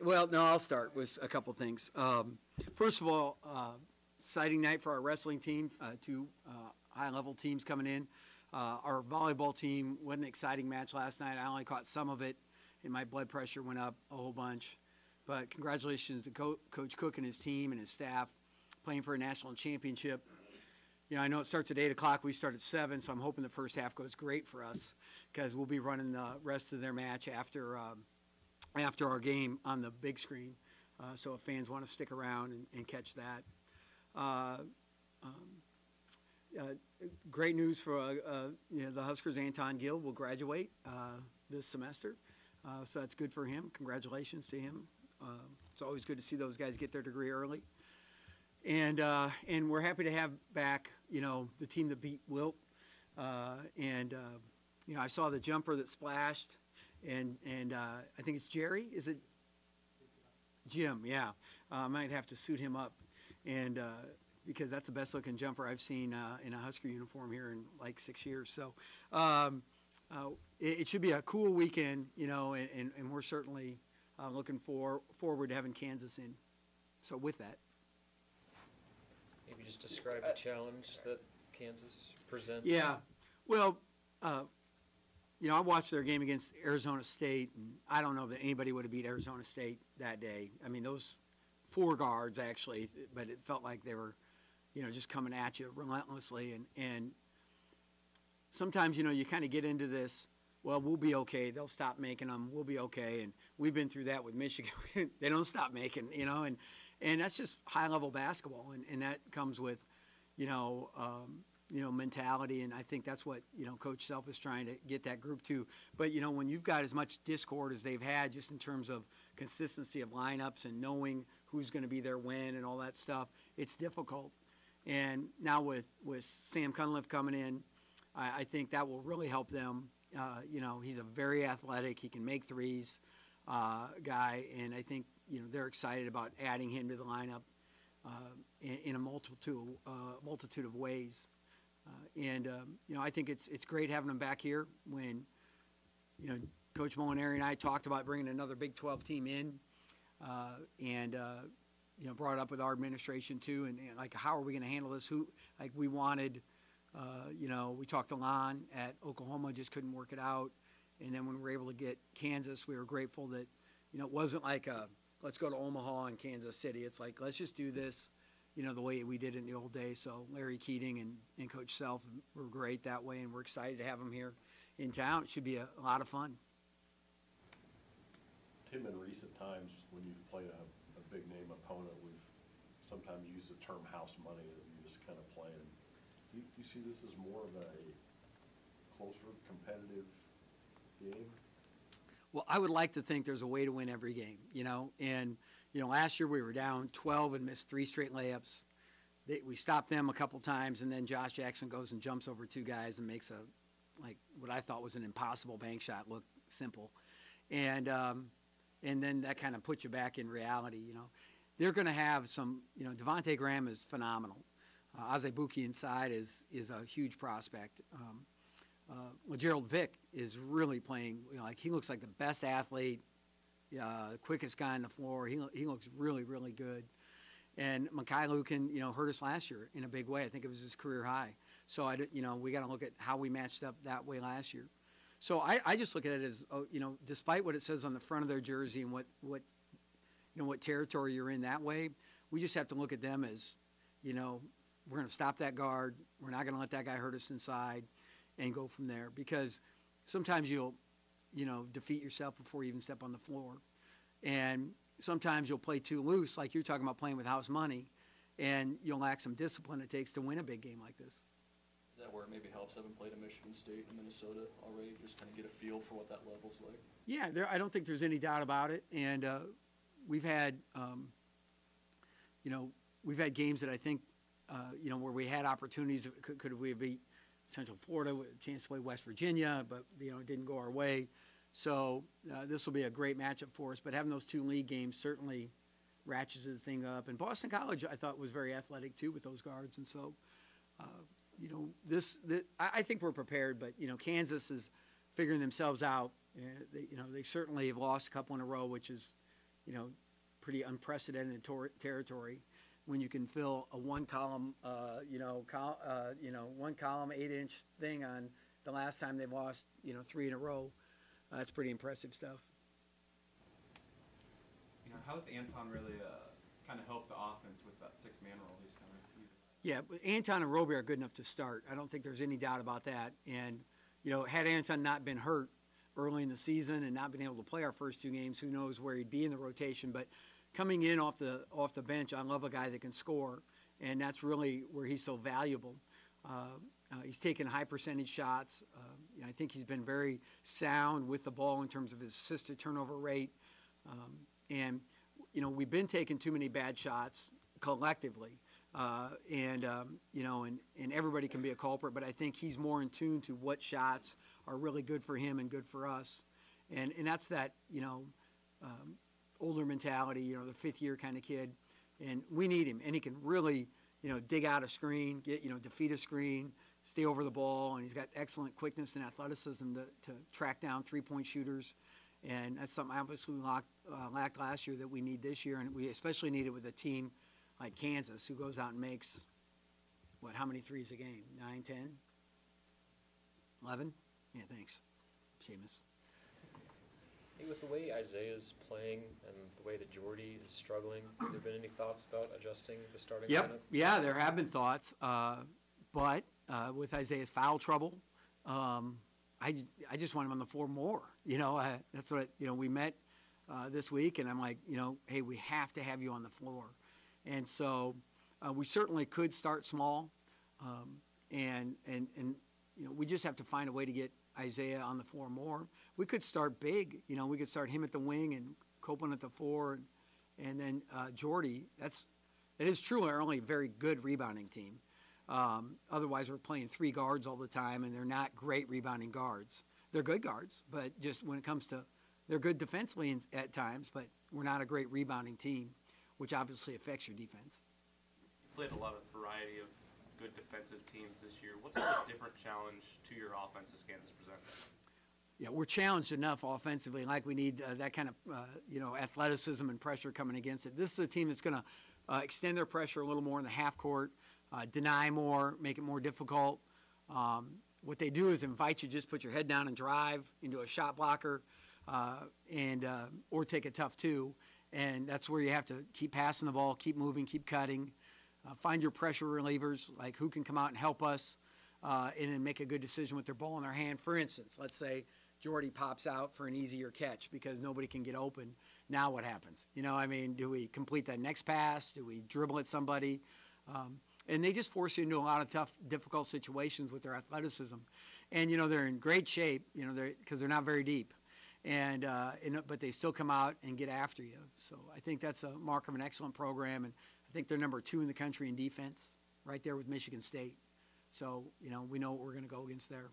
Well, no, I'll start with a couple things. First of all, exciting night for our wrestling team, two high-level teams coming in. Our volleyball team, what an exciting match last night. I only caught some of it, and my blood pressure went up a whole bunch. But congratulations to Coach Cook and his team and his staff playing for a national championship. You know, I know it starts at 8 o'clock. We start at 7, so I'm hoping the first half goes great for us because we'll be running the rest of their match after our game on the big screen. So if fans want to stick around and catch that. Great news for the Huskers. Anton Gill will graduate this semester. So that's good for him. Congratulations to him. It's always good to see those guys get their degree early. And we're happy to have back, the team that beat Wilt. I saw the jumper that splashed, and I think it's Jerry. Is it Jim? Yeah. I might have to suit him up, and because that's the best looking jumper I've seen in a Husker uniform here in like 6 years. So it should be a cool weekend, and we're certainly looking forward to having Kansas in. So with that. Maybe just describe the challenge that Kansas presents. Yeah. Well, I watched their game against Arizona State, and I don't know that anybody would have beat Arizona State that day. I mean, those 4 guards actually, but it felt like they were, just coming at you relentlessly. And sometimes, you kind of get into this, well, we'll be okay. They'll stop making them. We'll be okay. And we've been through that with Michigan. They don't stop making, and that's just high-level basketball, and that comes with, mentality, and I think that's what, Coach Self is trying to get that group to. But, when you've got as much discord as they've had just in terms of consistency of lineups and knowing who's going to be there when and all that stuff, it's difficult. And now with Sam Cunliffe coming in, I think that will really help them. He's a very athletic, he can make threes guy, and I think, they're excited about adding him to the lineup in a multitude of ways. I think it's great having him back here when, Coach Molinari and I talked about bringing another Big 12 team in brought it up with our administration too. And like, how are we going to handle this? We wanted, we talked to Lon at Oklahoma, just couldn't work it out. And then when we were able to get Kansas, we were grateful that, it wasn't like let's go to Omaha and Kansas City. It's like, let's just do this, the way we did it in the old days. So Larry Keating and Coach Self were great that way, and we're excited to have them here in town. It should be a lot of fun. Tim, in recent times, when you've played a big-name opponent, we've sometimes used the term house money, that you're just kind of playing. Do you see this as more of a closer, competitive game? Well, I would like to think there's a way to win every game, and, last year we were down 12 and missed 3 straight layups. We stopped them a couple times, and then Josh Jackson goes and jumps over 2 guys and makes what I thought was an impossible bank shot look simple. And then that kind of puts you back in reality, They're going to have some, Devontae Graham is phenomenal. Azebuki inside is a huge prospect. Gerald Vick is really playing, he looks like the best athlete, the quickest guy on the floor. He looks really, really good. And Mikhailo can, hurt us last year in a big way. I think it was his career high. So, we got to look at how we matched up that way last year. So I just look at it as, despite what it says on the front of their jersey and what territory you're in that way, we just have to look at them as, we're going to stop that guard. We're not going to let that guy hurt us inside and go from there, because sometimes you'll, defeat yourself before you even step on the floor. And sometimes you'll play too loose, like you're talking about playing with house money, and you'll lack some discipline it takes to win a big game like this. Is that where it maybe helps having played at Michigan State and Minnesota already, just kind of get a feel for what that level's like? Yeah, I don't think there's any doubt about it. And we've had, we've had games that I think, where we had opportunities. Could we have beat Central Florida with a chance to play West Virginia, but, it didn't go our way. So this will be a great matchup for us. But having those 2 league games certainly ratchets this thing up. And Boston College, I thought, was very athletic, too, with those guards. And so, I think we're prepared. But, Kansas is figuring themselves out. They certainly have lost a couple in a row, which is, pretty unprecedented territory when you can fill a one column 8-inch thing on the last time they've lost 3 in a row. That's pretty impressive stuff. How's Anton really kind of helped the offense with that 6-man role he's kind of? Yeah, but Anton and Roby are good enough to start. I don't think there's any doubt about that. And had Anton not been hurt early in the season and not been able to play our first 2 games, who knows where he'd be in the rotation. But coming in off the bench, I love a guy that can score, and that's really where he's so valuable. He's taken high percentage shots. I think he's been very sound with the ball in terms of his assisted turnover rate. And we've been taking too many bad shots collectively. And everybody can be a culprit, but I think he's more in tune to what shots are really good for him and good for us. And that's that, older mentality, the 5th-year kind of kid. And we need him. And he can really, dig out a screen, defeat a screen, stay over the ball. And he's got excellent quickness and athleticism to track down 3-point shooters. And that's something obviously we lacked last year that we need this year. And we especially need it with a team like Kansas, who goes out and makes, how many threes a game? 9, 10? 11? Yeah, thanks, Seamus. Hey, with the way Isaiah's playing and the way that Jordy is struggling, have there been any thoughts about adjusting the starting lineup? Yeah, there have been thoughts. But with Isaiah's foul trouble, I just want him on the floor more. That's what, we met this week, and I'm like, hey, we have to have you on the floor. And so we certainly could start small, and we just have to find a way to get Isaiah on the floor more. We could start big. We could start him at the wing and Copeland at the 4, and then Jordy. That is truly our only very good rebounding team. Otherwise, we're playing 3 guards all the time, and they're not great rebounding guards. They're good guards, but just when it comes to, they're good defensively at times, but we're not a great rebounding team, which obviously affects your defense. You played a lot of variety of good defensive teams this year. What's a different challenge to your offense as Kansas presents? Yeah, we're challenged enough offensively, like we need that kind of athleticism and pressure coming against it. This is a team that's going to extend their pressure a little more in the half court, deny more, make it more difficult. What they do is invite you to just put your head down and drive into a shot blocker, or take a tough 2. And that's where you have to keep passing the ball, keep moving, keep cutting, find your pressure relievers, like who can come out and help us, and then make a good decision with their ball in their hand. For instance, let's say Jordy pops out for an easier catch because nobody can get open. Now what happens? Do we complete that next pass? Do we dribble at somebody? And they just force you into a lot of tough, difficult situations with their athleticism. And, they're in great shape, because they're not very deep. But they still come out and get after you. So I think that's a mark of an excellent program, and I think they're number 2 in the country in defense, right there with Michigan State. So, we know what we're going to go against there.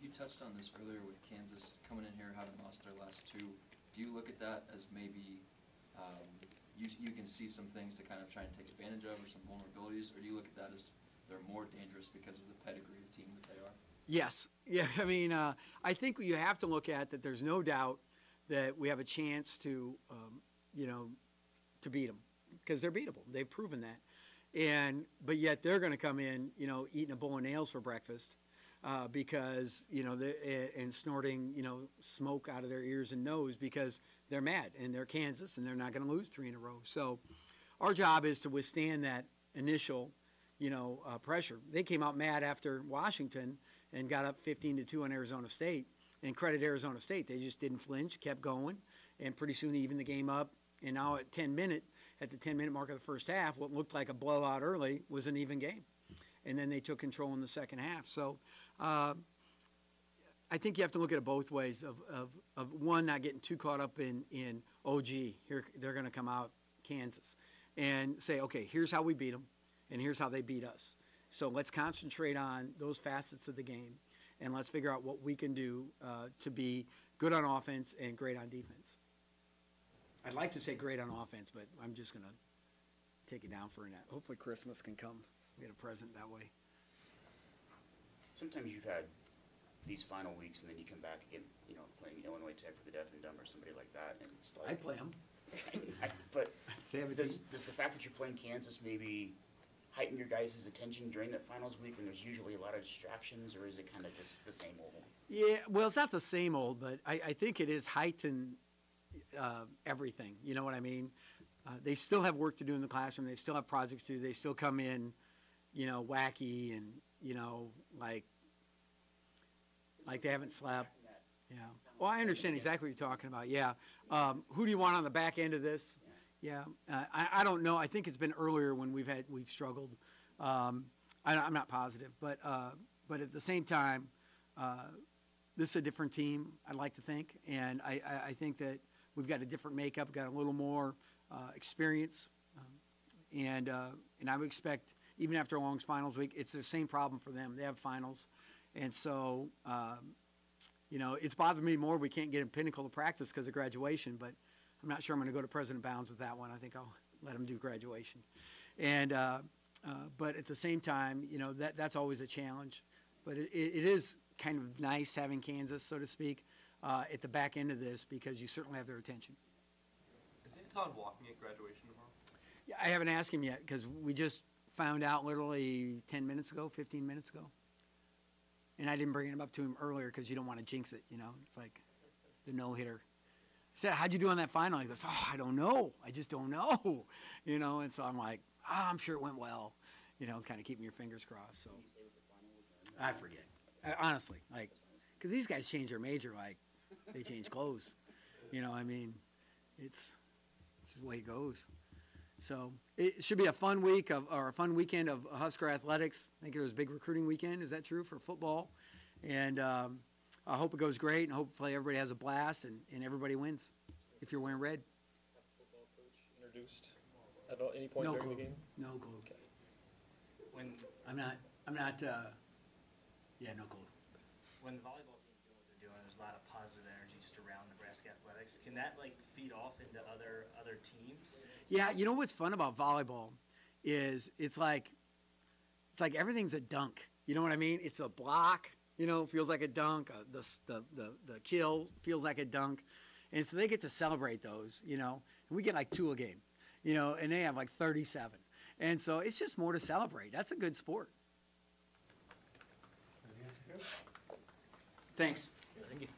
You touched on this earlier with Kansas coming in here having lost their last 2. Do you look at that as maybe you can see some things to kind of try and take advantage of, or some vulnerabilities, or do you look at that as they're more dangerous because of the pedigree of the team that they are? Yes. Yeah, I think you have to look at that there's no doubt that we have a chance to beat them, because they're beatable. They've proven that. But yet they're going to come in, eating a bowl of nails for breakfast, because, and snorting, smoke out of their ears and nose because they're mad, and they're Kansas, and they're not going to lose 3 in a row. So our job is to withstand that initial, pressure. They came out mad after Washington and got up 15-2 on Arizona State, and credit Arizona State. They just didn't flinch, kept going, and pretty soon evened the game up. And now at the 10-minute mark of the first half, what looked like a blowout early was an even game. And then they took control in the second half. So I think you have to look at it both ways of one, not getting too caught up in here they're going to come out Kansas, and say, okay, here's how we beat them, and here's how they beat us. So let's concentrate on those facets of the game, and let's figure out what we can do to be good on offense and great on defense. I'd like to say great on offense, but I'm just going to take it down for a minute. Hopefully Christmas can come. We get a present that way. Sometimes you've had these final weeks, and then you come back again, you know, playing Illinois Tech for the deaf and dumb or somebody like that, and it's like. I'd play them. But They have a does team. the fact that you're playing Kansas maybe heighten your guys' attention during that finals week when there's usually a lot of distractions, or is it kind of just the same old? Yeah, well, it's not the same old, but I think it is heightened everything. You know what I mean? They still have work to do in the classroom. They still have projects to do. They still come in, you know, wacky and, you know, like they haven't slept. Yeah. Well, I understand exactly what you're talking about. Yeah. Who do you want on the back end of this? Yeah. I don't know. I think it's been earlier when we've struggled. I'm not positive, but at the same time, this is a different team, I'd like to think, and I think that we've got a different makeup, got a little more experience, and I would expect, even after a long finals week, it's the same problem for them. They have finals, and so, you know, it's bothered me more we can't get a Pinnacle to practice because of graduation, but I'm not sure I'm going to go to President Bounds with that one. I think I'll let them do graduation. And, but at the same time, you know, that's always a challenge. But it is kind of nice having Kansas, so to speak, at the back end of this because you certainly have their attention. Is Anton walking at graduation tomorrow? Yeah, I haven't asked him yet because we just found out literally 10 minutes ago, 15 minutes ago. And I didn't bring it up to him earlier because you don't want to jinx it, you know. It's like the no-hitter. I said, how'd you do on that final? He goes, oh, I don't know. I just don't know. You know, and so I'm like, I'm sure it went well. You know, kind of keeping your fingers crossed. So I forget. Honestly, like, because these guys change their major like they change clothes. You know, I mean, it's the way it goes. So it should be a fun week or a fun weekend of Husker athletics. I think it was a big recruiting weekend. Is that true for football? And I hope it goes great, and hopefully everybody has a blast and everybody wins if you're wearing red. Football coach introduced at any point No during clue. the game? No clue. Okay. I'm not, yeah, no clue. When the volleyball team's doing what they're doing, there's a lot of positive energy just around Nebraska athletics. Can that like feed off into other teams? Yeah, you know what's fun about volleyball is it's like everything's a dunk. You know what I mean? It's a block, you know, feels like a dunk. The kill feels like a dunk. And so they get to celebrate those, you know. And we get like 2 a game, you know, and they have like 37. And so it's just more to celebrate. That's a good sport. Thanks. Thank you.